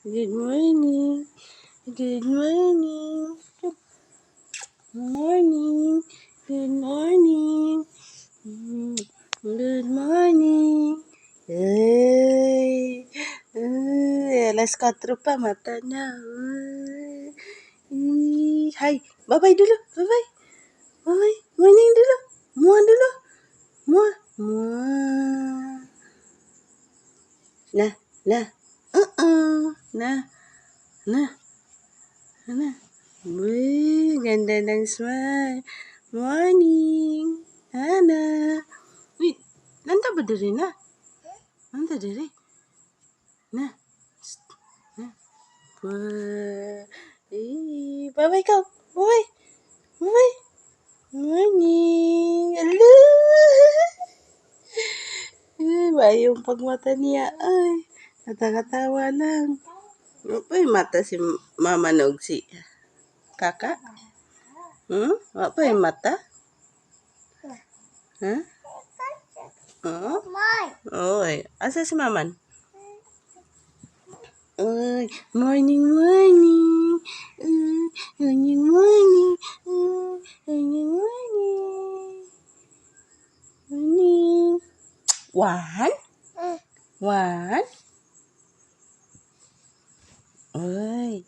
Good morning. Good morning. Good morning. Good morning. Good morning. Alas 4 pa, mata na. Hai, bye-bye dulu. Bye-bye. Bye-bye. Morning dulu. Mua dulu. Mua. Mua. Nah. Nah. Nah. Nah. Nah. Wih, ganda ng smile. Morning. Ana. Wait, nanta ba diri na? Nanta diri? Na. Na. Bye-bye kau. Bye-bye. Bye-bye. Morning. Hello. Bayong pagmata niya. Ay, kata-katawa lang. Apa yung mata si mama nog si kakak? Apa yung mata? Ha? Oy, asa si maman? Oy, morning, morning. Morning, morning. Morning, morning. Morning. One? One? Oy.